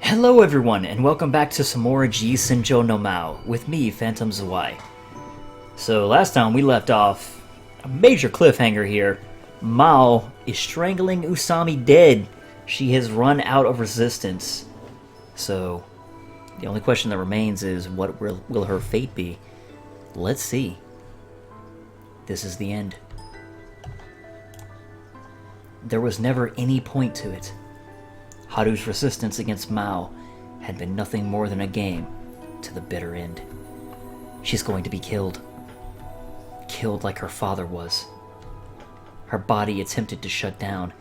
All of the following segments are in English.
Hello everyone, and welcome back to some more G-Senjou no Maou, with me, Phantom Zwei. So last time we left off, a major cliffhanger here. Maou is strangling Usami dead. She has run out of resistance. So, the only question that remains is, what will her fate be? Let's see. This is the end. There was never any point to it. Haru's resistance against Maou had been nothing more than a game to the bitter end. She's going to be killed. Killed like her father was. Her body attempted to shut down,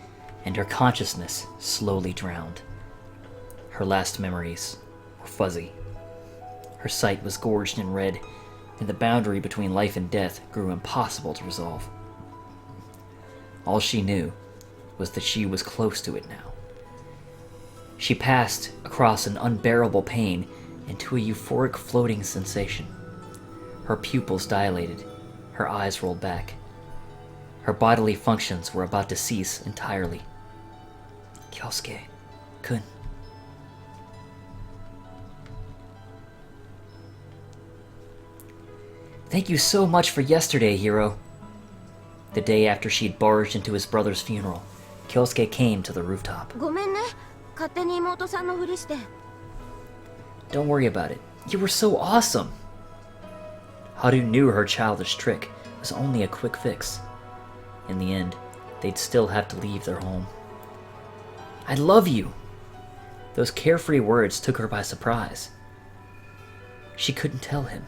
and her consciousness slowly drowned. Her last memories were fuzzy. Her sight was gorged in red, and the boundary between life and death grew impossible to resolve. All she knew was that she was close to it now. She passed across an unbearable pain into a euphoric floating sensation. Her pupils dilated, her eyes rolled back. Her bodily functions were about to cease entirely. Kyosuke-kun. Thank you so much for yesterday, hero. The day after she'd barged into his brother's funeral, Kyosuke came to the rooftop. Don't worry about it. You were so awesome! Haru knew her childish trick was only a quick fix. In the end, they'd still have to leave their home. I love you! Those carefree words took her by surprise. She couldn't tell him.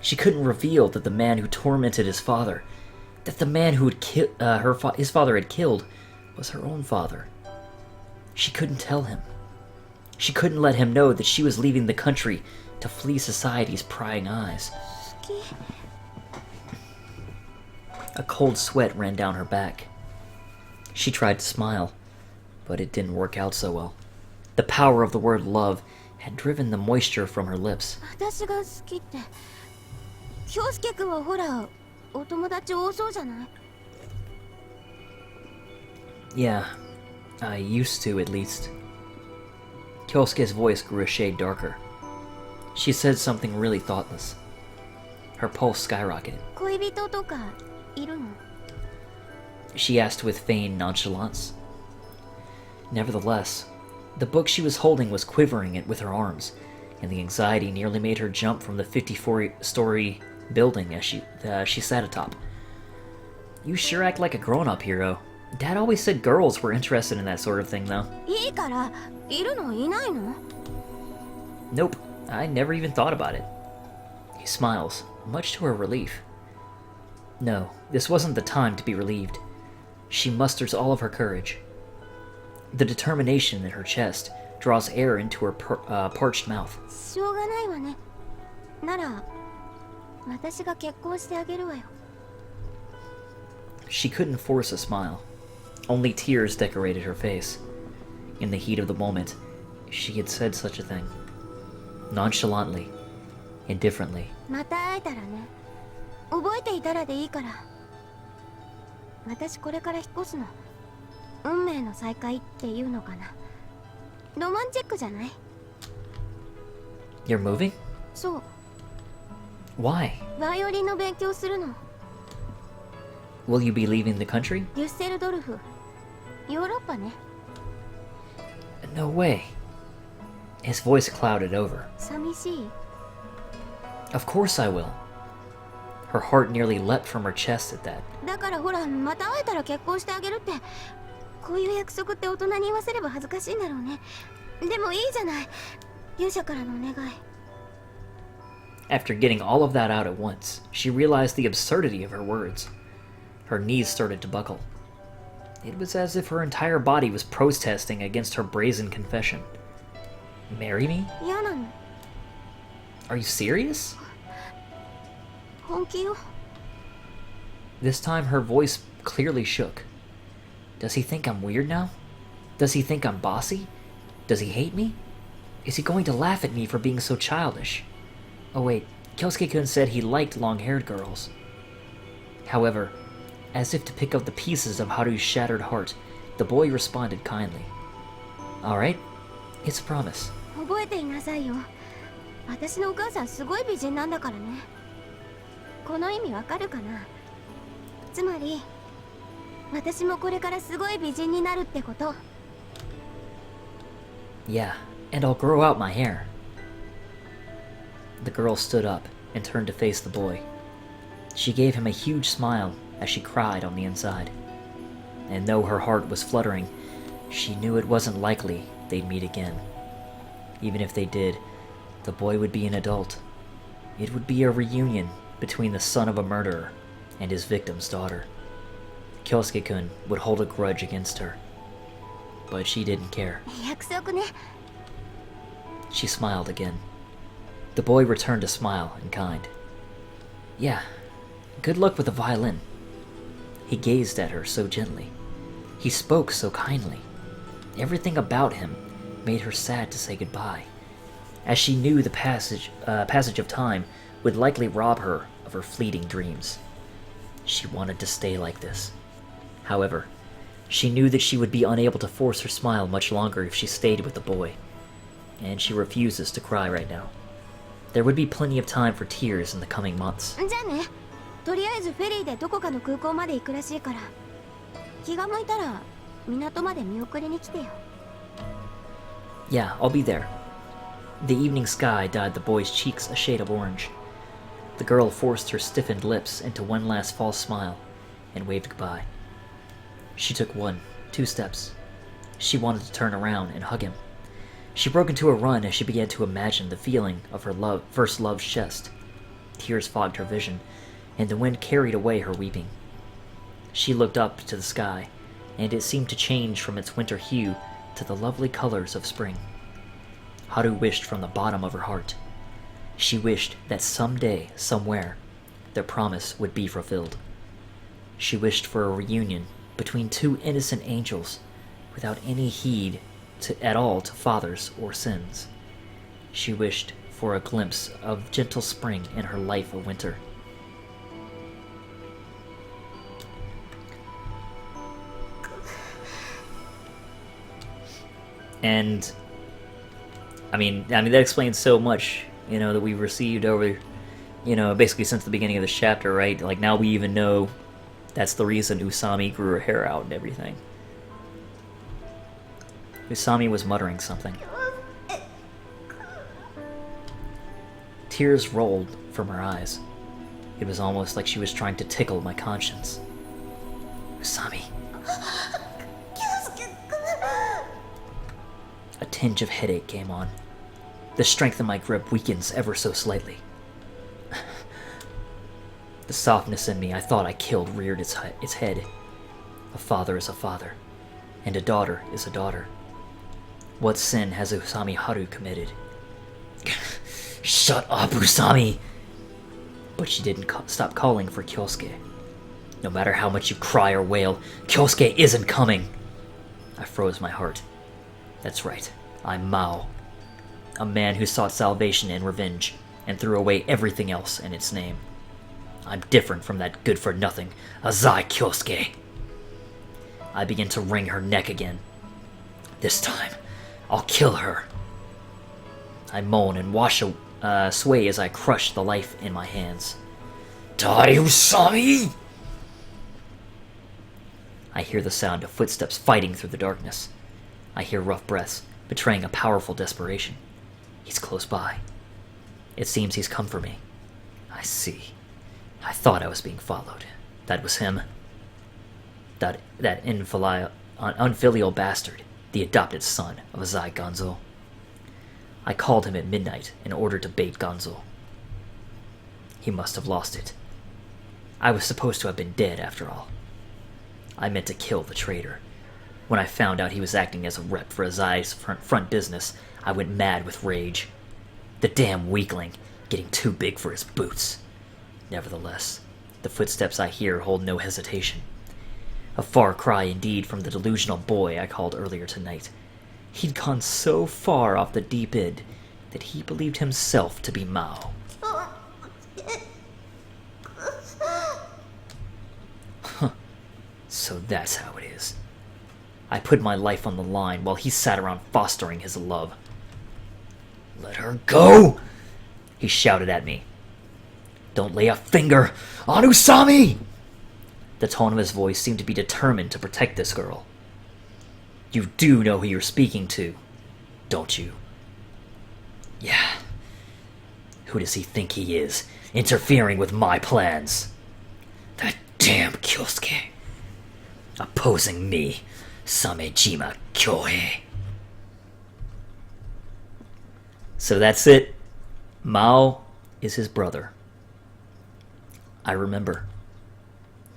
She couldn't reveal that the man who tormented his father, that the man who his father had killed, was her own father. She couldn't tell him. She couldn't let him know that she was leaving the country to flee society's prying eyes. A cold sweat ran down her back. She tried to smile, but it didn't work out so well. The power of the word love had driven the moisture from her lips. Yeah, I used to, at least. Kyosuke's voice grew a shade darker. She said something really thoughtless. Her pulse skyrocketed. She asked with feigned nonchalance. Nevertheless, the book she was holding was quivering it with her arms, and the anxiety nearly made her jump from the 54-story building as she sat atop. You sure act like a grown-up, hero. Dad always said girls were interested in that sort of thing, though. Nope, I never even thought about it. He smiles, much to her relief. No, this wasn't the time to be relieved. She musters all of her courage. The determination in her chest draws air into her parched mouth. She couldn't force a smile. Only tears decorated her face. In the heat of the moment, she had said such a thing. Nonchalantly, indifferently. You're moving? Why? Will you be leaving the country? No way. His voice clouded over. Of course I will. Her heart nearly leapt from her chest at that. After getting all of that out at once, she realized the absurdity of her words. Her knees started to buckle. It was as if her entire body was protesting against her brazen confession. Marry me? Are you serious? This time her voice clearly shook. Does he think I'm weird now? Does he think I'm bossy? Does he hate me? Is he going to laugh at me for being so childish? Oh wait, Kyosuke-kun said he liked long-haired girls. However, as if to pick up the pieces of Haru's shattered heart, the boy responded kindly. Alright, it's a promise. 覚えていなさいよ。私のお母さんすごい美人なんだからね。この意味わかるかな。つまり私もこれからすごい美人になるってこと。 Yeah, and I'll grow out my hair. The girl stood up and turned to face the boy. She gave him a huge smile as she cried on the inside. And though her heart was fluttering, she knew it wasn't likely they'd meet again. Even if they did, the boy would be an adult. It would be a reunion between the son of a murderer and his victim's daughter. Kyosuke-kun would hold a grudge against her, but she didn't care. 約束ね。 She smiled again. The boy returned a smile in kind. Yeah, good luck with the violin. He gazed at her so gently. He spoke so kindly. Everything about him made her sad to say goodbye, as she knew the passage of time would likely rob her of her fleeting dreams. She wanted to stay like this. However, she knew that she would be unable to force her smile much longer if she stayed with the boy, and she refuses to cry right now. There would be plenty of time for tears in the coming months. じゃあね。とりあえずフェリーでどこかの空港まで行くらしいから、気が向いたら港まで見送りに来てよ。 Yeah, I'll be there. The evening sky dyed the boy's cheeks a shade of orange. The girl forced her stiffened lips into one last false smile and waved goodbye. She took 2 steps. She wanted to turn around and hug him. She broke into a run as she began to imagine the feeling of her first love's chest. Tears fogged her vision, and the wind carried away her weeping. She looked up to the sky, and it seemed to change from its winter hue to the lovely colors of spring. Haru wished from the bottom of her heart. She wished that someday, somewhere, their promise would be fulfilled. She wished for a reunion between 2 innocent angels without any heed at all to fathers or sins. She wished for a glimpse of gentle spring in her life of winter. And I mean that explains so much, that we've received over, basically since the beginning of this chapter, right? Like, now we even know that's the reason Usami grew her hair out and everything. Usami was muttering something. Tears rolled from her eyes. It was almost like she was trying to tickle my conscience. Usami. A tinge of headache came on. The strength of my grip weakens ever so slightly. The softness in me I thought I killed reared its head. A father is a father, and a daughter is a daughter. What sin has Usami Haru committed? Shut up, Usami! But she didn't stop calling for Kyosuke. No matter how much you cry or wail, Kyosuke isn't coming! I froze my heart. That's right, I'm Maou. A man who sought salvation and revenge, and threw away everything else in its name. I'm different from that good-for-nothing Azai Kyosuke. I begin to wring her neck again. This time, I'll kill her. I moan and sway as I crush the life in my hands. Die, Usami! I hear the sound of footsteps fighting through the darkness. I hear rough breaths, betraying a powerful desperation. He's close by. It seems he's come for me. I see. I thought I was being followed. That was him. That unfilial bastard, the adopted son of Azai Gonzo. I called him at midnight in order to bait Gonzo. He must have lost it. I was supposed to have been dead after all. I meant to kill the traitor. When I found out he was acting as a rep for Azai's front business, I went mad with rage. The damn weakling, getting too big for his boots. Nevertheless, the footsteps I hear hold no hesitation. A far cry indeed from the delusional boy I called earlier tonight. He'd gone so far off the deep end that he believed himself to be Maou. Huh. So that's how it is. I put my life on the line while he sat around fostering his love. Let her go! He shouted at me. Don't lay a finger on Usami! The tone of his voice seemed to be determined to protect this girl. You do know who you're speaking to, don't you? Yeah. Who does he think he is, interfering with my plans? That damn Kyosuke. Opposing me, Samejima Kyohei. So that's it. Maou is his brother. I remember.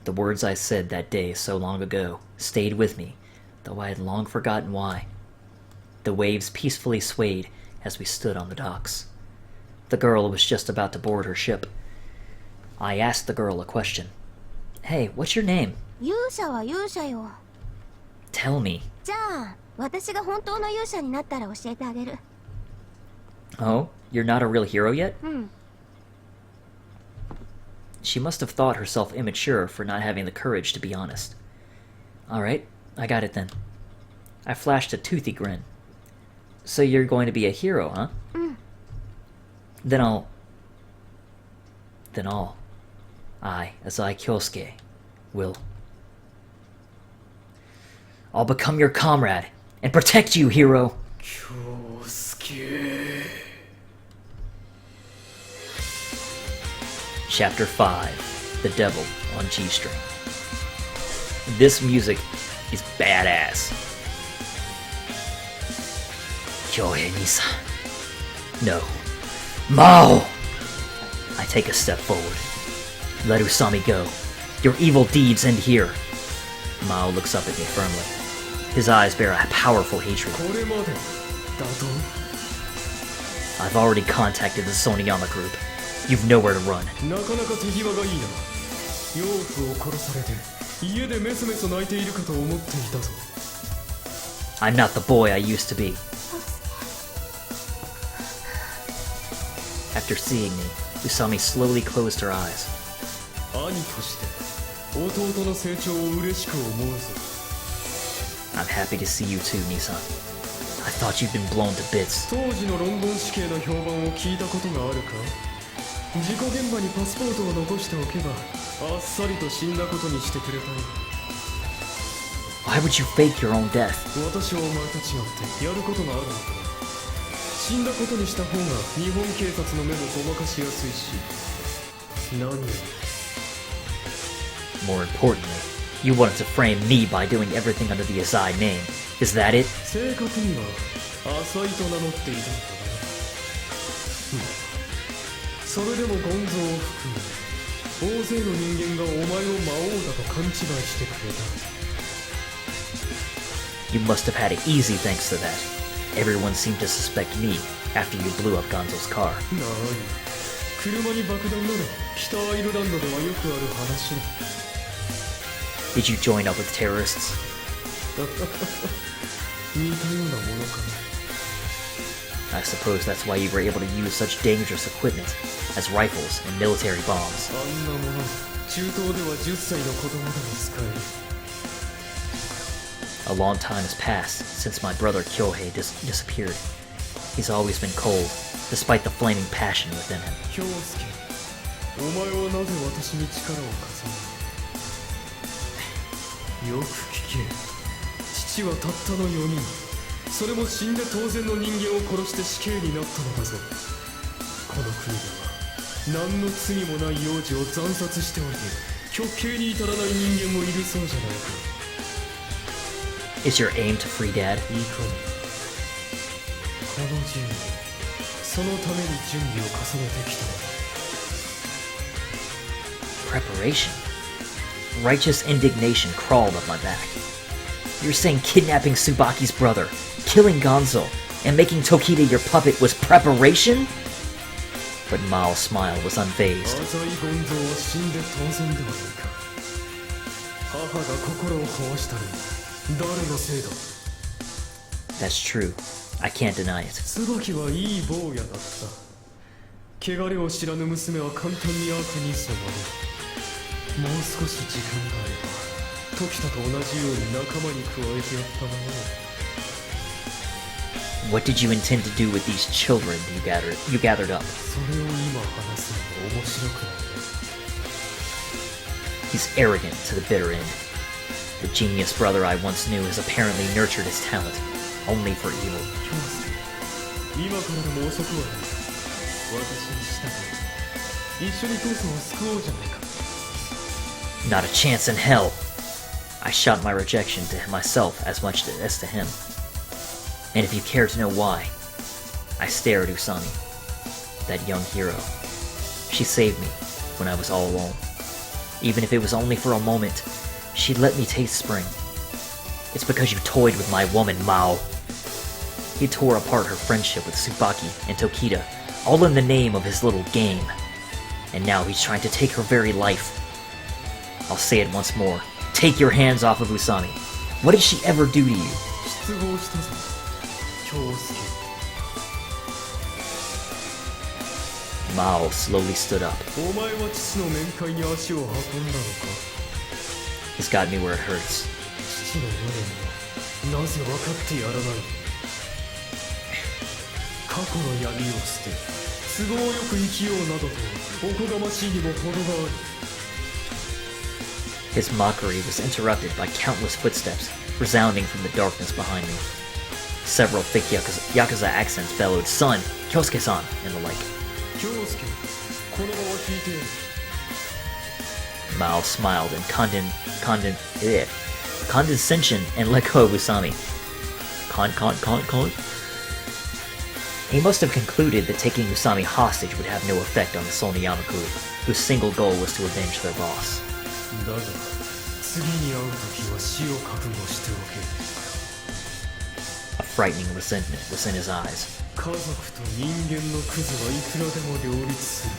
The words I said that day so long ago stayed with me, though I had long forgotten why. The waves peacefully swayed as we stood on the docks. The girl was just about to board her ship. I asked the girl a question. Hey, what's your name? 勇者は勇者よ。 Tell me. じゃあ、私が本当の勇者になったら教えてあげる。 Oh, you're not a real hero yet? うん。 She must have thought herself immature for not having the courage to be honest. Alright, I got it then. I flashed a toothy grin. So you're going to be a hero, huh? うん。 Then I, Azai Kyosuke, will. I'll become your comrade and protect you, hero! Kyosuke. Chapter 5, The Devil on G-String. This music is badass. Kyohei-nisan. No. Maou! I take a step forward. Let Usami go. Your evil deeds end here. Maou looks up at me firmly. His eyes bear a powerful hatred. これまでだと I've already contacted the Soniyama group. You've nowhere to run. なかなか手際がいいな。養父を殺されて家でメソメソ泣いているかと思っていたぞ。 I'm not the boy I used to be. After seeing me, Usami slowly closed her eyes. 兄として弟の成長を嬉しく思うぞ。 I'm happy to see you too, Nisan. I thought you'd been blown to bits. 当時のロンドン死刑の評判を聞いたことがあるか？事故現場にパスポートを残しておけばあっさりと死んだことにしてくれたよ。 Why would you fake your own death? 私はお前と違ってやることがあるのだ。死んだことにした方が日本警察の目もごまかしやすいし、何より More importantly, you wanted to frame me by doing everything under the Azai name. Is that it? 正確には浅井と名乗っていたのだがね。それでもゴンゾーを含め大勢の人間がお前を魔王だと勘違いしてくれた。 You must have had it easy thanks to that. Everyone seemed to suspect me after you blew up Gonzo's car. なに、車に爆弾なら北アイルランドではよくある話だ。 Did you join up with terrorists? 似たようなものかな。 I suppose that's why you were able to use such dangerous equipment as rifles and military bombs. あんなもの中東では10歳の子供でも使える。 A long time has passed since my brother Kyohei disappeared. He's always been cold, despite the flaming passion within him. 京介、お前はなぜ私に力を貸さない？よく聞け。父はたったの4人。それも死んで当然の人間を殺して死刑になったのだぞ。この国では何の罪もない幼児を惨殺しておいて極刑に至らない人間もいるそうじゃないか。 Is your aim to free Dad? いかにこの10年そのために準備を重ねてきたのだ。 Preparation? Righteous indignation crawled up my back. You're saying kidnapping Tsubaki's brother, killing Gonzo, and making Tokita your puppet was preparation? But Mao's smile was unfazed. 浅井ゴンゾーは死んで当然ではないか。母が心を壊したのは誰のせいだ。 That's true. I can't deny it. 椿はいい坊やだった。汚れを知らぬ娘は簡単に悪に染まる。もう少し時間があれば時田と同じように仲間に加えてやったものを。What did you intend to do with these children you gathered up? それを今話すのが面白くないね。 He's arrogant to the bitter end. The genius brother I once knew has apparently nurtured his talent, only for evil. 京介、今からでも遅くはない。私に従い、一緒に父さんを救おうじゃないか。 Not a chance in hell! I shot my rejection to myself as much as to him. And if you care to know why, I stare at Usami, that young hero. She saved me when I was all alone. Even if it was only for a moment, she'd let me taste spring. It's because you toyed with my woman, Maou. He tore apart her friendship with Tsubaki and Tokita, all in the name of his little game. And now he's trying to take her very life. I'll say it once more. Take your hands off of Usami. What did she ever do to you? 失望したぞ、京介。 Maou slowly stood up. お前は父の面会に足を運んだのか。 He's got me where it hurts. 父の無念をなぜ分かってやらない。過去の闇を捨て、都合よく生きようなどとおこがましいにも程がある。 His mockery was interrupted by countless footsteps resounding from the darkness behind me. Several thick Yakuza accents bellowed, "Son, Kyosuke-san," and the like. 京介、このまま聞いて。 Maou smiled in condescension and let go of Usami. Con. He must have concluded that taking Usami hostage would have no effect on the Soniyama group, whose single goal was to avenge their boss. だが、次に会う時は死を覚悟しておけ。 A frightening resentment was in his eyes. 家族と人間のクズはいくらでも両立する。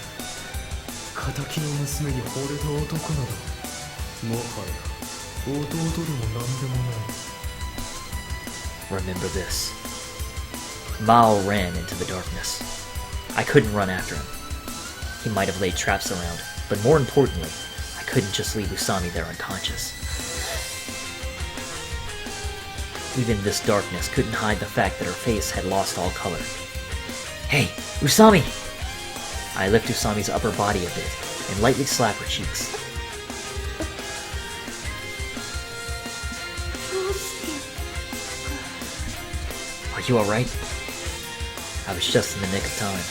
敵の娘に惚れた男など、もはや弟でも何でもない。 Remember this. Maou ran into the darkness. I couldn't run after him. He might have laid traps around, but more importantly, I couldn't just leave Usami there unconscious. Even this darkness couldn't hide the fact that her face had lost all color. Hey, Usami! I lift Usami's upper body a bit and lightly slap her cheeks. Are you alright? I was just in the nick of time.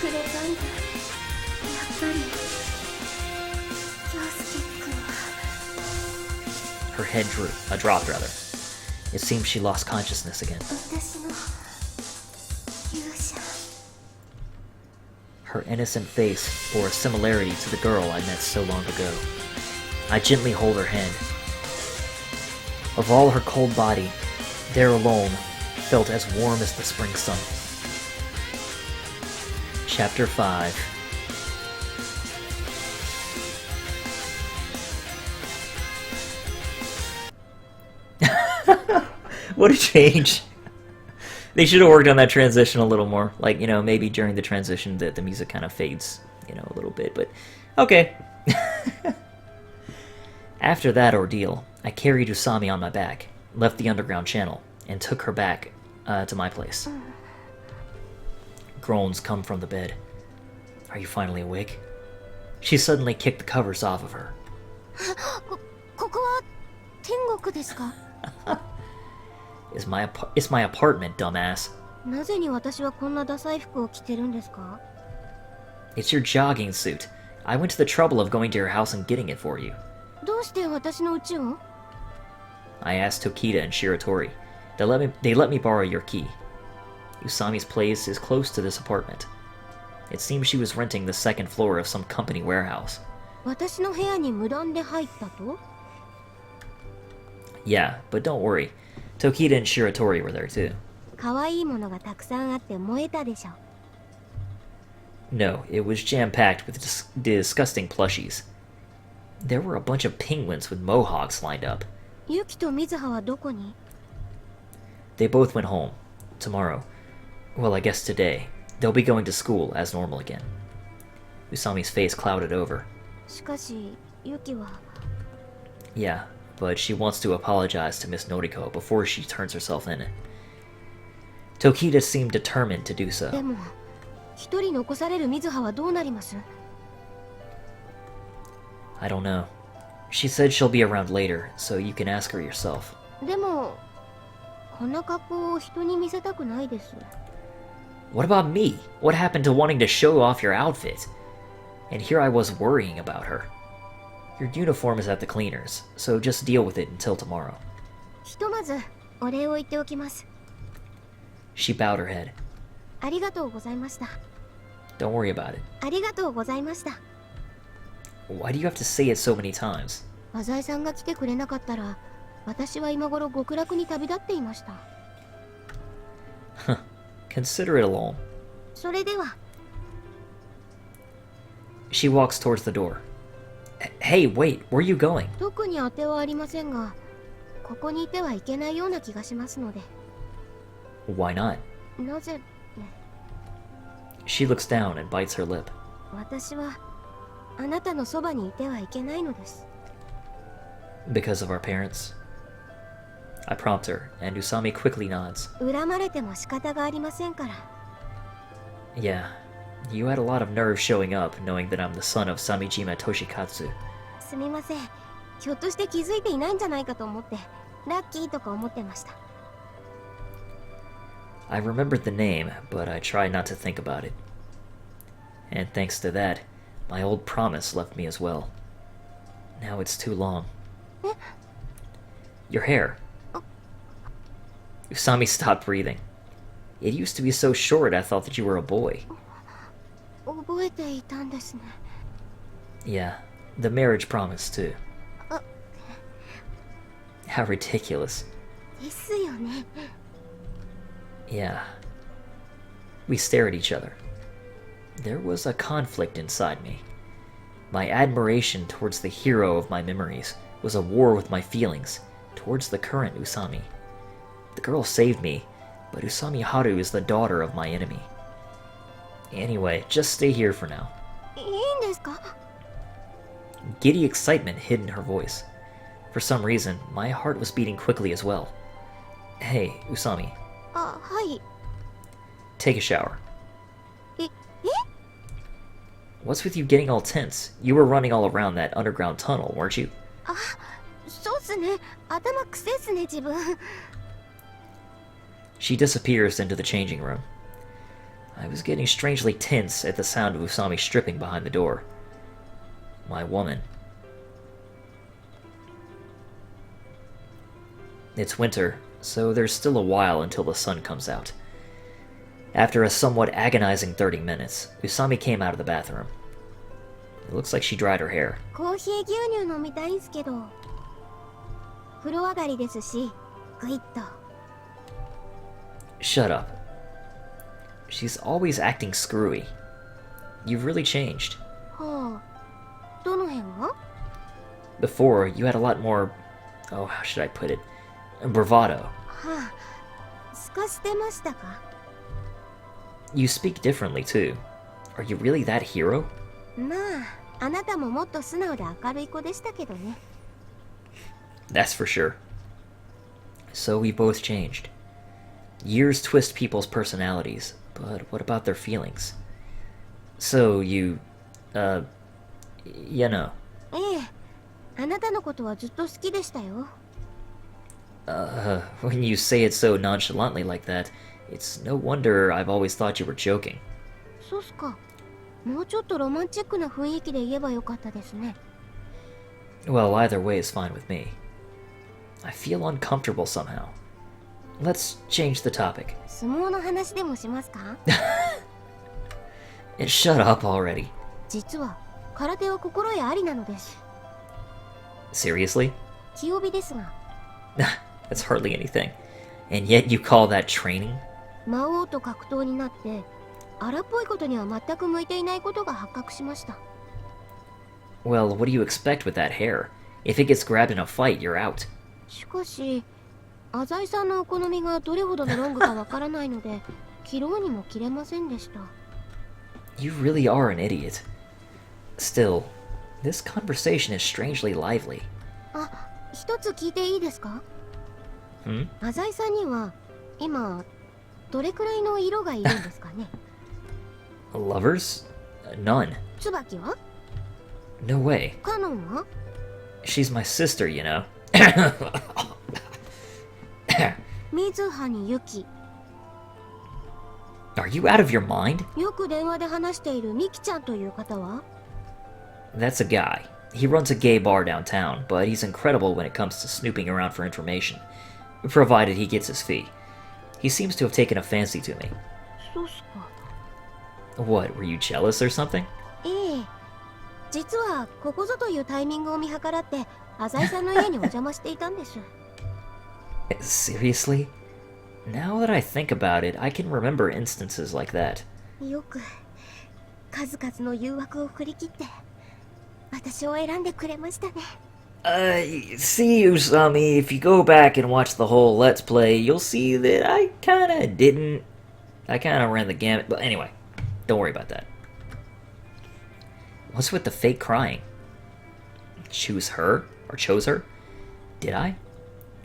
くれたんだ。やっぱり京介君は。 Her head dropped rather. It seemed she lost consciousness again. 私の勇者。 Her innocent face bore a similarity to the girl I met so long ago. I gently hold her hand. Of all her cold body, there alone felt as warm as the spring sun. Chapter 5. What a change. They should have worked on that transition a little more. Like, maybe during the transition the music kind of fades, a little bit, but okay. After that ordeal, I carried Usami on my back, left the underground channel, and took her back to my place. Groans come from the bed. Are you finally awake? She suddenly kicked the covers off of her. ここは天国ですか？ It's my apartment, dumbass. なぜに私はこんなダサい服を着てるんですか？ It's your jogging suit. I went to the trouble of going to your house and getting it for you. どうして私の家を？ I asked Tokita and Shiratori. They let me borrow your key. Usami's place is close to this apartment. It seems she was renting the second floor of some company warehouse. 私の部屋に無断で入ったと？ Yeah, but don't worry. Tokita and Shiratori were there too. 可愛いものがたくさんあって燃えたでしょ。 No, it was jam-packed with disgusting plushies. There were a bunch of penguins with mohawks lined up. ユキとミズハはどこに？ They both went home. Tomorrow. Well, I guess today. They'll be going to school as normal again. Usami's face clouded over. しかしユキは。 Yeah, but she wants to apologize to Miss Noriko before she turns herself in. Tokita seemed determined to do so. でも一人残される水葉はどうなります？ I don't know. She said she'll be around later, so you can ask her yourself. でもこんな格好を人に見せたくないです。 What about me? What happened to wanting to show off your outfit? And here I was worrying about her. Your uniform is at the cleaners, so just deal with it until tomorrow. ひとまずお礼を言っておきます。 She bowed her head. ありがとうございました。 Don't worry about it. ありがとうございました。 Why do you have to say it so many times? 浅井さんが来てくれなかったら、私は今頃極楽に旅立っていました。 Consider it alone. それでは。 She walks towards the door. Hey, wait, where are you going? 特に当てはありませんが、ここにいてはいけないような気がしますので。 Why not? なぜね。 She looks down and bites her lip. 私はあなたのそばにいてはいけないのです。 Because of our parents? I prompt her, and Usami quickly nods. 恨まれても仕方がありませんから。 Yeah, you had a lot of nerve showing up, knowing that I'm the son of Samijima Toshikatsu. すみません。ひょっとして気づいていないんじゃないかと思って、ラッキーとか思ってました。 I remembered the name, but I tried not to think about it. And thanks to that, my old promise left me as well. Now it's too long. Your hair. Usami stopped breathing. It used to be so short I thought that you were a boy. 覚えていたんですね。 Yeah, the marriage promise too. あ、 How ridiculous. ですよね。 Yeah. We stare at each other. There was a conflict inside me. My admiration towards the hero of my memories was a war with my feelings towards the current Usami. The girl saved me, but Usami Haru is the daughter of my enemy. Anyway, just stay here for now. いいんですか？ Giddy excitement hid in her voice. For some reason, my heart was beating quickly as well. Hey, Usami. あ、はい。 Take a shower. え、 What's with you getting all tense? You were running all around that underground tunnel, weren't you? あ、そうっすね。頭くせっすね、自分。 She disappears into the changing room. I was getting strangely tense at the sound of Usami stripping behind the door. My woman. It's winter, so there's still a while until the sun comes out. After a somewhat agonizing 30 minutes, Usami came out of the bathroom. It looks like she dried her hair. コーヒー牛乳飲みたいんすけど。風呂上がりですし、グイッと。 Shut up. She's always acting screwy. You've really changed. はあ、どの辺が？ Before, you had a lot more... Oh, how should I put it? Bravado. はあ、すかしてましたか？ You speak differently, too. Are you really that hero? まあ、あなたももっと素直で明るい子でしたけどね。 That's for sure. So we both changed. Years twist people's personalities, but what about their feelings? So you... you know. ええ、あなたのことはずっと好きでしたよ。 When you say it so nonchalantly like that, it's no wonder I've always thought you were joking. そうっすか。もうちょっとロマンチックな雰囲気で言えばよかったですね。 Well, either way is fine with me. I feel uncomfortable somehow. Let's change the topic. 相撲の話でもしますか？ Shut up already. 実は空手は心得ありなのです。 Seriously? 気帯ですが。 That's hardly anything. And yet you call that training? 魔王と格闘になって荒っぽいことには全く向いていないことが発覚しました。 Well, what do you expect with that hair? If it gets grabbed in a fight, you're out. しかし浅井さんのお好みがどれほどのロングかわからないので切ろうにも切れませんでした。 You really are an idiot. Still, this conversation is strangely lively. あ、一一つ聞いていいですか？ Hmm? 浅井さんには今どれくらいの色がいるんですかね？ Lovers? None. 椿は？ No way. カノンは？ She's my sister, you know. 水葉にユキ。 Are you out of your mind? よく電話で話しているミキちゃんという方は？ That's a guy. He runs a gay bar downtown, but he's incredible when it comes to snooping around for information, provided he gets his fee. He seems to have taken a fancy to me. そうっすか。 What, were you jealous or something? ええ、実はここぞというタイミングを見計らって浅井さんの家にお邪魔していたんです。 Seriously? Now that I think about it, I can remember instances like that. よく数々の誘惑を振り切って私を選んでくれましたね。 See, Usami, if you go back and watch the whole Let's Play, you'll see that I kinda didn't. I kinda ran the gamut, but anyway, don't worry about that. What's with the fake crying? Choose her? Or chose her? Did I?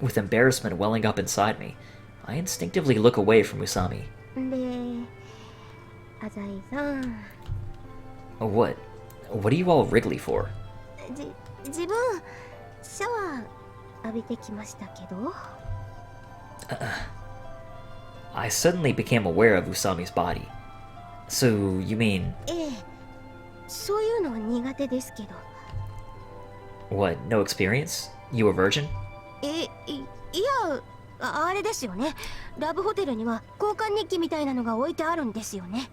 With embarrassment welling up inside me, I instinctively look away from Usami. で、浅井さん。 What? What are you all wriggly for? 自分シャワー浴びてきましたけど。 I suddenly became aware of Usami's body. So, you mean... ええ、そういうのは苦手ですけど。 What, no experience? You a virgin? いや、あれですよね。ラブホテルには交換日記みたいなのが置いてあるんですよね。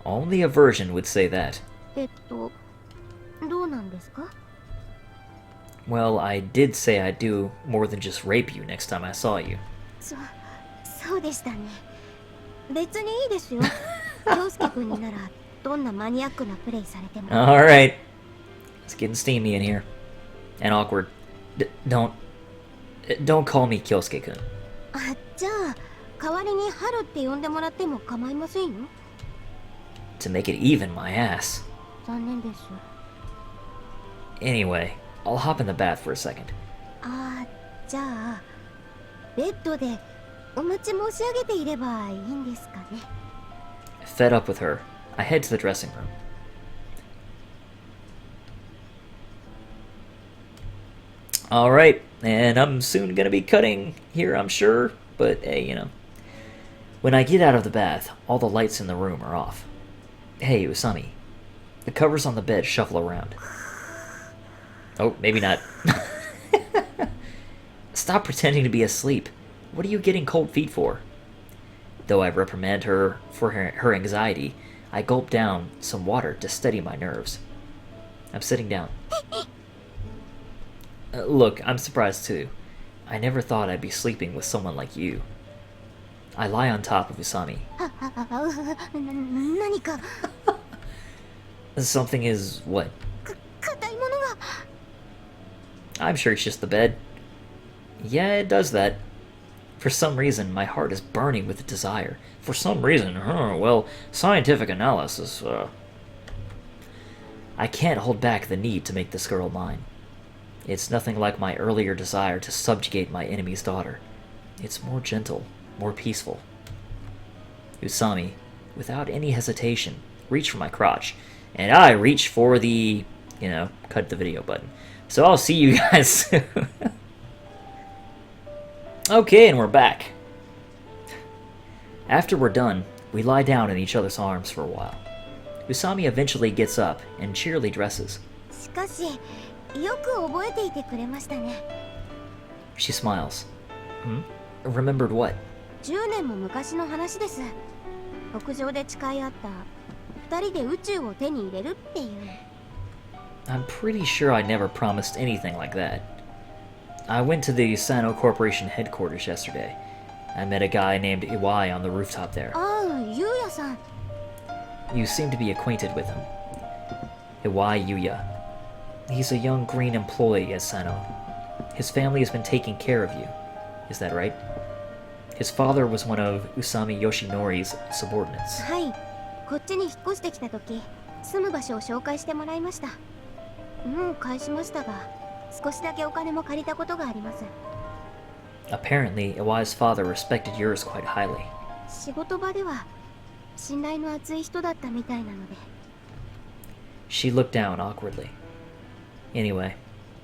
Only a virgin would say that. どうなんですか？ Well, I did say I'd do more than just rape you next time I saw you. そうでしたね。別にいいですよ。陽介君にならどんなマニアックなプレイされても。Alright. It's getting steamy in here. And awkward. Don't call me Kyosuke-kun. あ、じゃあ代わりに春って呼んでもらっても構いませんよ。 To make it even, my ass. 残念です。 Anyway, I'll hop in the bath for a second. あ、じゃあベッドでお待ち申し上げていればいいんですかね。 Fed up with her, I head to the dressing room. Alright, and I'm soon gonna be cutting here, I'm sure, but hey, you know. When I get out of the bath, all the lights in the room are off. Hey, Usami. The covers on the bed shuffle around. Oh, maybe not. Stop pretending to be asleep. What are you getting cold feet for? Though I reprimand her for her anxiety, I gulp down some water to steady my nerves. I'm sitting down. Look, I'm surprised too. I never thought I'd be sleeping with someone like you. I lie on top of Usami. 何か Something is what? 硬いものが。 I'm sure it's just the bed. Yeah, it does that. For some reason, my heart is burning with desire. For some reason, well, scientific analysis, I can't hold back the need to make this girl mine. It's nothing like my earlier desire to subjugate my enemy's daughter. It's more gentle, more peaceful. Usami, without any hesitation, reached for my crotch, and I reached for the, cut the video button. So I'll see you guys soon. Okay, and we're back. After we're done, we lie down in each other's arms for a while. Usami eventually gets up and cheerily dresses. しかしよく覚えていてくれましたね。 She smiles. Remembered what? 10年も昔の話です。屋上で誓い合った2人で宇宙を手に入れるっていう。 I'm pretty sure I never promised anything like that. I went to the Sano Corporation headquarters yesterday. I met a guy named Iwai on the rooftop there. ああ、ゆうやさん。 You seem to be acquainted with him. Iwai Yuya. He's a young green employee at Sano. His family has been taking care of you. Is that right? His father was one of Usami Yoshinori's subordinates. はい、こっちに引っ越してきた時、住む場所を紹介してもらいました。もう返しましたが、少しだけお金も借りたことがあります。 Apparently, Iwai's father respected yours quite highly. 仕事場では信頼の厚い人だったみたいなので。 She looked down awkwardly. Anyway,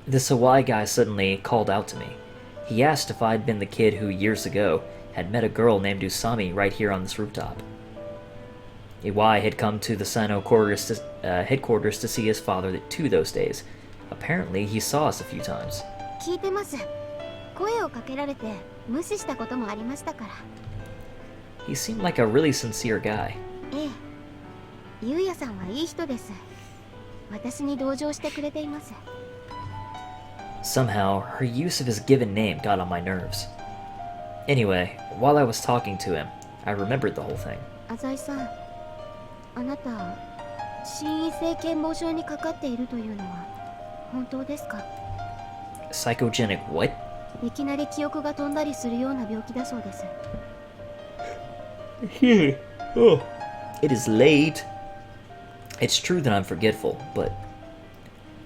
this Hawaii guy suddenly called out to me. He asked if I'd been the kid who, years ago, had met a girl named Usami right here on this rooftop. Iwai had come to the Sano headquarters to see his father too those days. Apparently, he saw us a few times. 聞いてます。声をかけられて無視したこともありましたから。 He seemed like a really sincere guy. ええ、ゆうやさんはいい人です。私に同情してくれています。 Somehow, her use of his given name got on my nerves. Anyway, while I was talking to him, I remembered the whole thing. 浅井さん、あなた心因性健忘症にかかっているというのは本当ですか？ Psychogenic what? いきなり記憶が飛んだりするような病気だそうです。 Oh, it is late. It's true that I'm forgetful, but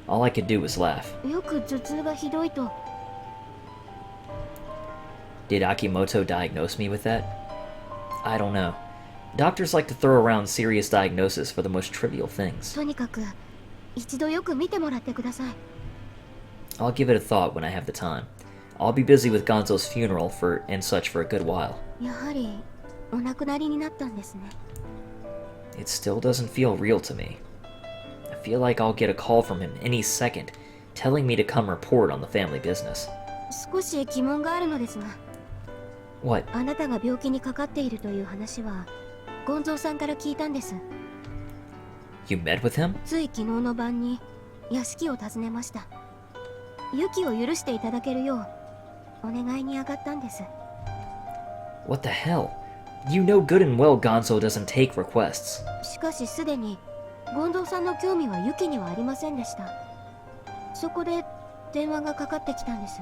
all I could do was laugh. よく頭痛がひどいと。 Did Akimoto diagnose me with that? I don't know. Doctors like to throw around serious diagnoses for the most trivial things. とにかく一度よく見てもらってください。 I'll give it a thought when I have the time. I'll be busy with Gonzo's funeral and such for a good while. やはりお亡くなりになったんですね。 It still doesn't feel real to me. I feel like I'll get a call from him any second, telling me to come report on the family business. 少し疑問があるのですが、 What? あなたが病気にかかっているという話はゴンゾーさんから聞いたんです。 You met with him? つい昨日の晩に屋敷を訪ねました。ユキを許していただけるようお願いに上がったんです。 What the hell? You know good and well Gonzo doesn't take requests. しかしすでにゴンゾーさんの興味はユキにはありませんでした。そこで電話がかかってきたんです。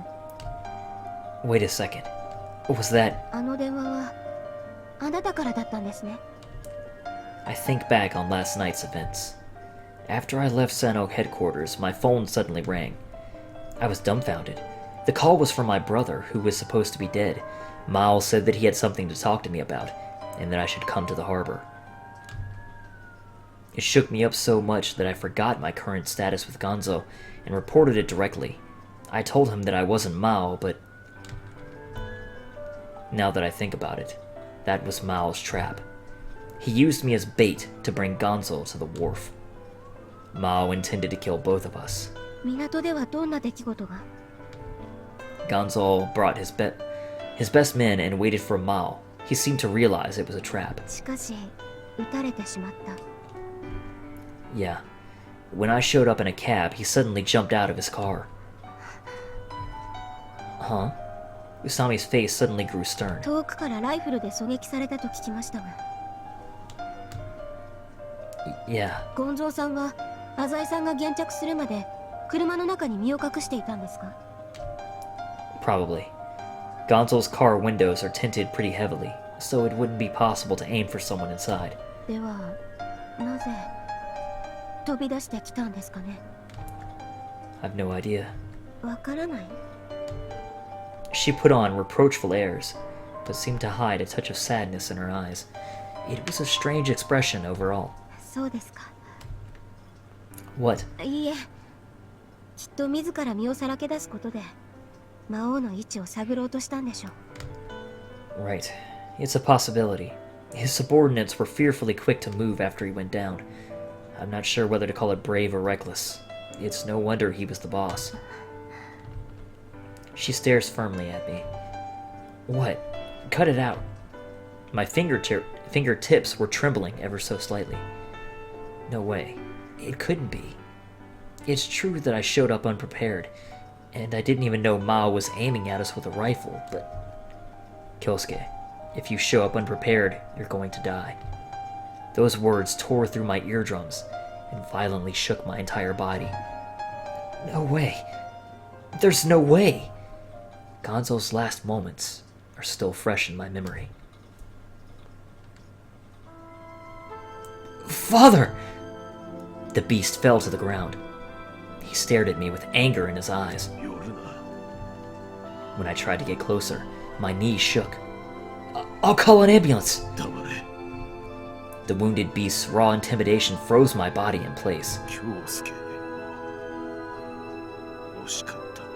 Wait a second. Was that... あの電話はあなたからだったんですね。 I think back on last night's events. After I left Sano headquarters, my phone suddenly rang. I was dumbfounded. The call was from my brother, who was supposed to be dead. Maou said that he had something to talk to me about, and that I should come to the harbor. It shook me up so much that I forgot my current status with Gonzo, and reported it directly. I told him that I wasn't Maou, but... Now that I think about it, that was Mao's trap. He used me as bait to bring Gonzo to the wharf. Maou intended to kill both of us. 港ではどんな出来事が？ Gonzo brought his best men and waited for Maou. He seemed to realize it was a trap. しかし撃たれてしまった。 Yeah. When I showed up in a cab, he suddenly jumped out of his car. Huh? Usami's face suddenly grew stern. 遠くからライフルで狙撃されたと聞きましたが。 Yeah. ゴンゾーさんは浅井さんが現着するまで車の中に身を隠していたんですか？ Probably. Gonzo's car windows are tinted pretty heavily, so it wouldn't be possible to aim for someone inside. ではなぜ飛び出してきたんですかね？ I've no idea. わからない。 She put on reproachful airs, but seemed to hide a touch of sadness in her eyes. It was a strange expression overall. そうですか。 What? いいえ、きっと自ら身をさらけ出すことで魔王の位置を探ろうとしたんでしょう。 Right. It's a possibility. His subordinates were fearfully quick to move after he went down. I'm not sure whether to call it brave or reckless. It's no wonder he was the boss. She stares firmly at me. What? Cut it out. My fingertips were trembling ever so slightly. No way. It couldn't be. It's true that I showed up unprepared, and I didn't even know Maou was aiming at us with a rifle, but... Kyosuke, if you show up unprepared, you're going to die. Those words tore through my eardrums and violently shook my entire body. No way. There's no way. Gonzo's last moments are still fresh in my memory. Father! The beast fell to the ground. He He stared at me with anger in his eyes. 寄るな。 When I tried to get closer, my knees shook. I'll call an ambulance! 黙れ。 The wounded beast's raw intimidation froze my body in place. 京介。惜しかったな。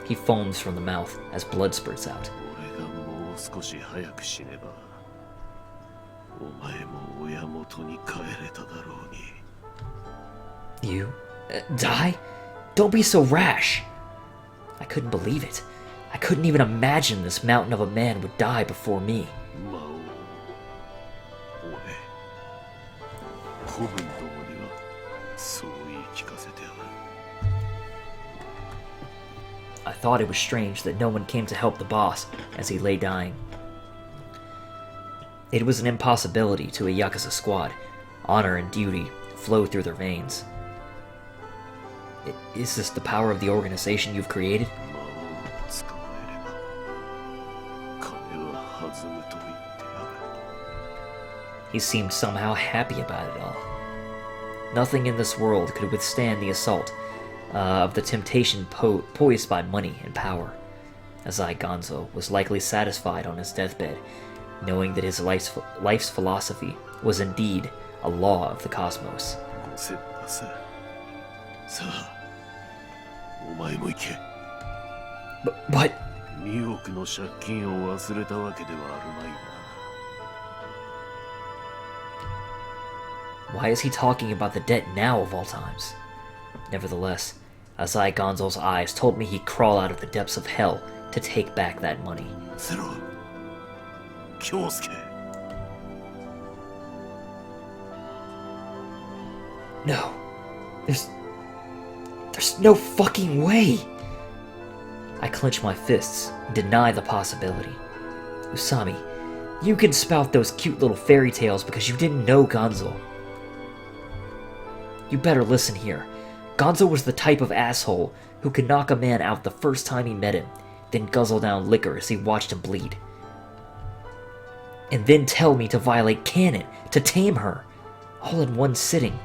He foams from the mouth as blood spurts out. 俺がもう少し早く死ねば、お前も親元に帰れただろうに。 You? Die? Don't be so rash! I couldn't believe it. I couldn't even imagine this mountain of a man would die before me. マオ、俺、子分どもにはそう言い聞かせてある。 I thought it was strange that no one came to help the boss as he lay dying. It was an impossibility to a Yakuza squad. Honor and duty flow through their veins. Is this the power of the organization you've created? 魔王を捕まえれば金は弾むと言ってある。 He seemed somehow happy about it all. Nothing in this world could withstand the assault of the temptation poised by money and power. Azai Gonzo was likely satisfied on his deathbed, knowing that his life's philosophy was indeed a law of the cosmos. ごせんなさ。さあ、お前も行け。But 2億の借金を忘れたわけではあるまいな。 why is he talking about the debt now of all times? Nevertheless, Azai Gonzo's eyes told me he'd crawl out of the depths of hell to take back that money. ゼロ、京介。 No. There's no fucking way! I clench my fists, deny the possibility. Usami, you can spout those cute little fairy tales because you didn't know Gonzo. You better listen here. Gonzo was the type of asshole who could knock a man out the first time he met him, then guzzle down liquor as he watched him bleed. And then tell me to violate canon, to tame her, all in one sitting.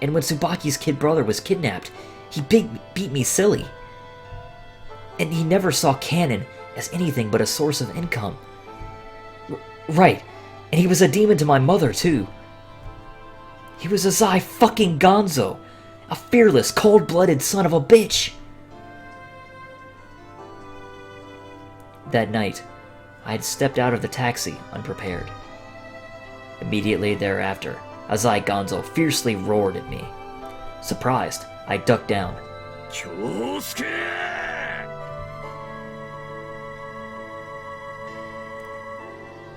And when Tsubaki's kid brother was kidnapped, he beat me silly. And he never saw canon as anything but a source of income. Right, and he was a demon to my mother too. He was Azai fucking Gonzo, a fearless, cold-blooded son of a bitch. That night, I had stepped out of the taxi unprepared. Immediately thereafter, Azai Gonzo fiercely roared at me. Surprised, I ducked down. 京介。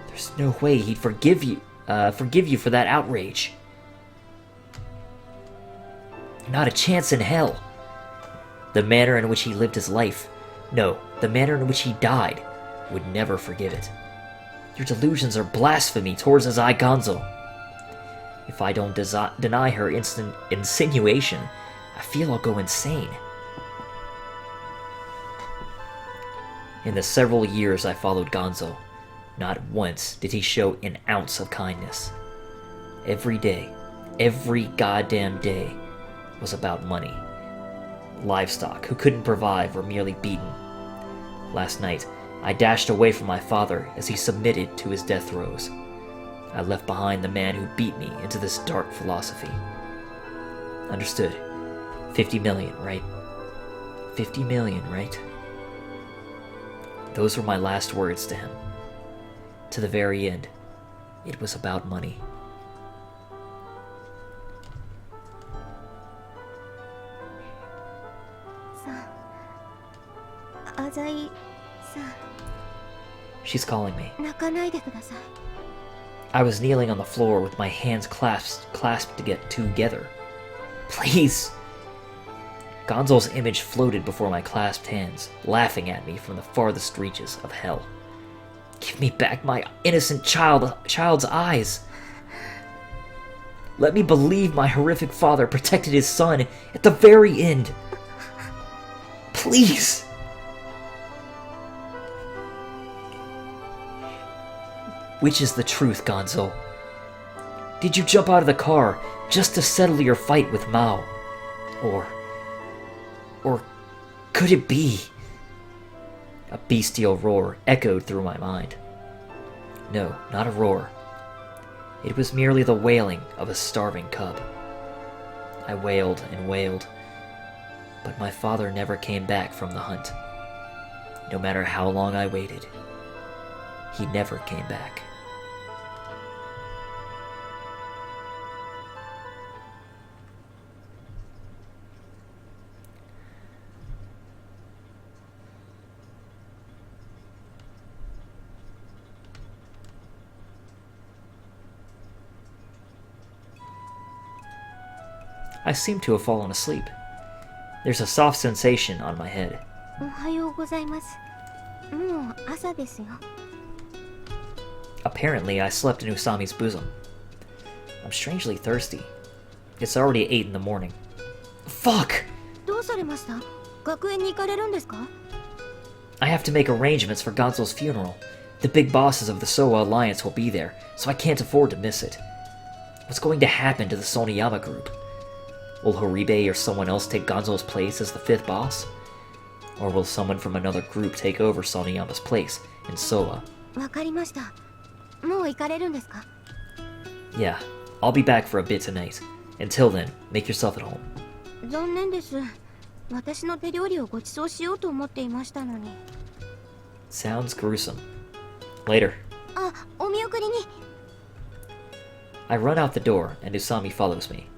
There's no way he'd forgive you for that outrage. Not a chance in hell. The manner in which he lived his life, no, the manner in which he died, would never forgive it. Your delusions are blasphemy towards Azai Gonzo. If I don't deny her instant insinuation, I feel I'll go insane. In the several years I followed Gonzo, not once did he show an ounce of kindness. Every day, every goddamn day, was about money. Livestock who couldn't provide were merely beaten. Last night, I dashed away from my father as he submitted to his death throes. I left behind the man who beat me into this dark philosophy. Understood. 50 million, right? 50 million, right? Those were my last words to him. To the very end, it was about money. She's calling me. 泣かないでください。 I was kneeling on the floor with my hands clasped together. Please! Gonzo's image floated before my clasped hands, laughing at me from the farthest reaches of hell. Give me back my innocent child's eyes. Let me believe my horrific father protected his son at the very end. Please! Which is the truth, Gonzo? Did you jump out of the car just to settle your fight with Maou? Or could it be? A bestial roar echoed through my mind. No, not a roar. It was merely the wailing of a starving cub. I wailed and wailed, but my father never came back from the hunt. No matter how long I waited, he never came back. I seem to have fallen asleep. There's a soft sensation on my head. おはようございます。もう朝ですよ。 Apparently, I slept in Usami's bosom. I'm strangely thirsty. It's already 8 in the morning. Fuck! どうされました？学園に行かれるんですか？ I have to make arrangements for Gonzo's funeral. The big bosses of the Sowa Alliance will be there, so I can't afford to miss it. What's going to happen to the Soniyama group? Will Horibe or someone else take Gonzo's place as the 5th boss? Or will someone from another group take over Soniyama's place in Sowa? わかりました。もう行かれるんですか？ Yeah, I'll be back for a bit tonight. Until then, make yourself at home. 残念です。私の手料理をご馳走しようと思っていましたのに。 Sounds gruesome. Later. あ、お見送りに。I run out the door, and Usami follows me.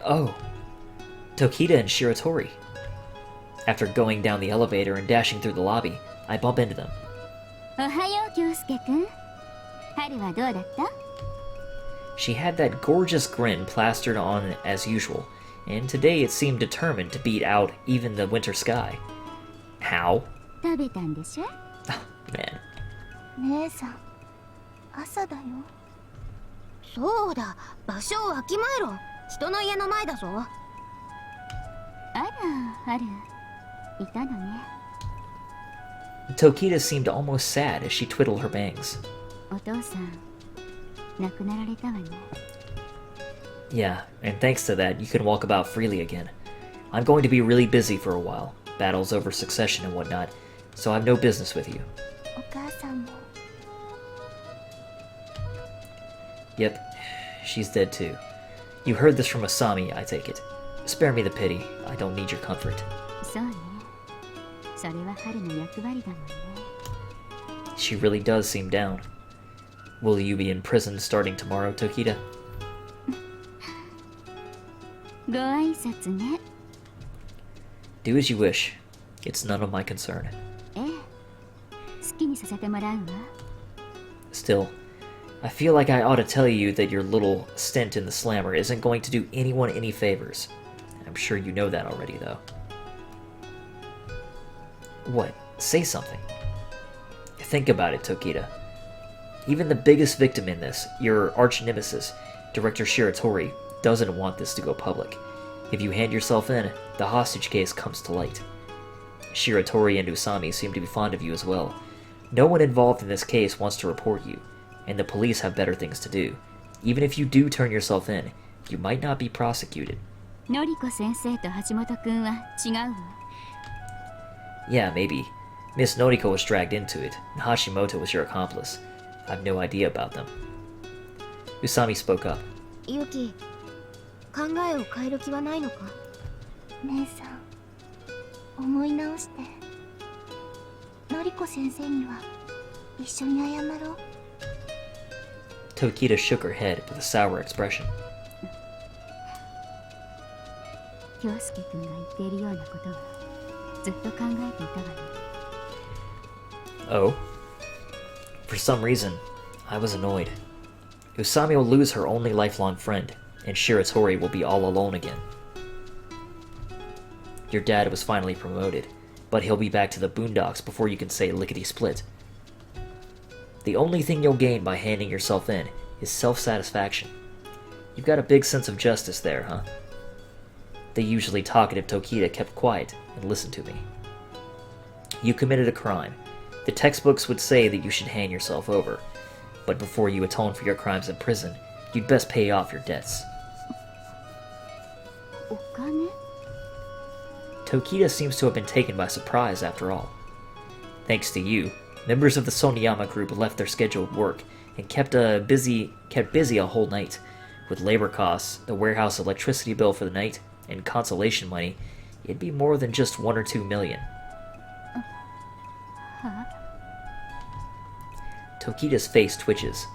Oh, Tokita and Shiratori. After going down the elevator and dashing through the lobby, I bump into them. おはよう、京介くん。春はどうだった？ She had that gorgeous grin plastered on as usual, and today it seemed determined to beat out even the winter sky. How? 食べたんでしょ？ Man. 姉さん、朝だよ。そうだ、場所をわきまえろ。人の家の前だぞ。あら、春、いたのね。 Tokita seemed almost sad as she twiddled her bangs. お父さん、亡くなられたわね。 Yeah, and thanks to that, you can walk about freely again. I'm going to be really busy for a while, battles over succession and whatnot, so I have no business with you. お母さんも。 Yep, she's dead too. You heard this from Usami, I take it. Spare me the pity. I don't need your comfort. そうね。それは春の役割だもんね。 She really does seem down. Will you be in prison starting tomorrow, Tokita? ご挨拶ね。 Do as you wish. It's none of my concern. ええ。好きにさせてもらうわ。 Still, I feel like I ought to tell you that your little stint in the slammer isn't going to do anyone any favors. I'm sure you know that already, though. What? Say something. Think about it, Tokita. Even the biggest victim in this, your arch-nemesis, Director Shiratori, doesn't want this to go public. If you hand yourself in, the hostage case comes to light. Shiratori and Usami seem to be fond of you as well. No one involved in this case wants to report you, and the police have better things to do. Even if you do turn yourself in, you might not be prosecuted. のりこ先生と橋本くんは違うわ。 Yeah, maybe. Miss Noriko was dragged into it, and Hashimoto was your accomplice. I've no idea about them. Usami spoke up. ユキ、考えを変える気はないのか？姉さん、思い直して。のりこ先生には一緒に謝ろう。 Tokita shook her head with a sour expression. 京介くんが言っているようなことはずっと考えていたわね。 Oh? For some reason, I was annoyed. Usami will lose her only lifelong friend, and Shiratori will be all alone again. Your dad was finally promoted, but he'll be back to the boondocks before you can say lickety-split. The only thing you'll gain by handing yourself in is self-satisfaction. You've got a big sense of justice there, huh? The usually talkative Tokita kept quiet and listened to me. You committed a crime. The textbooks would say that you should hand yourself over. But before you atone for your crimes in prison, you'd best pay off your debts. お金？ Tokita seems to have been taken by surprise after all. Thanks to you, members of the Soniyama group left their scheduled work and kept busy a whole night. With labor costs, the warehouse electricity bill for the night, and consolation money, it'd be more than just 1 or 2 million. Tokita's face twitches.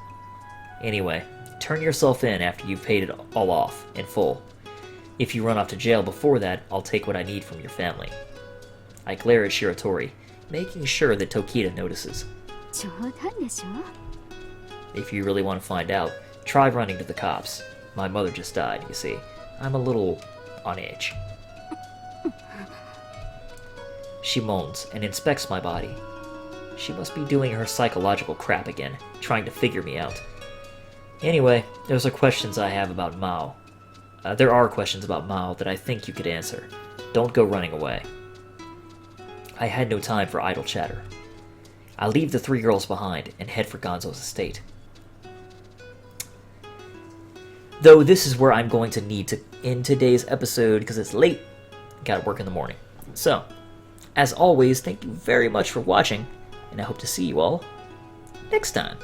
Anyway, turn yourself in after you've paid it all off, in full. If you run off to jail before that, I'll take what I need from your family. I glare at Shiratori, making sure that Tokita notices. 冗談でしょ? If you really want to find out, try running to the cops. My mother just died, you see. I'm a little on edge. She moans and inspects my body. She must be doing her psychological crap again, trying to figure me out. Anyway, those are questions I have about Maou. There are questions about Maou that I think you could answer. Don't go running away. I had no time for idle chatter. I leave the 3 girls behind and head for Gonzo's estate. Though this is where I'm going to need to end today's episode because it's late. Gotta work in the morning. So, as always, thank you very much for watching, and I hope to see you all next time.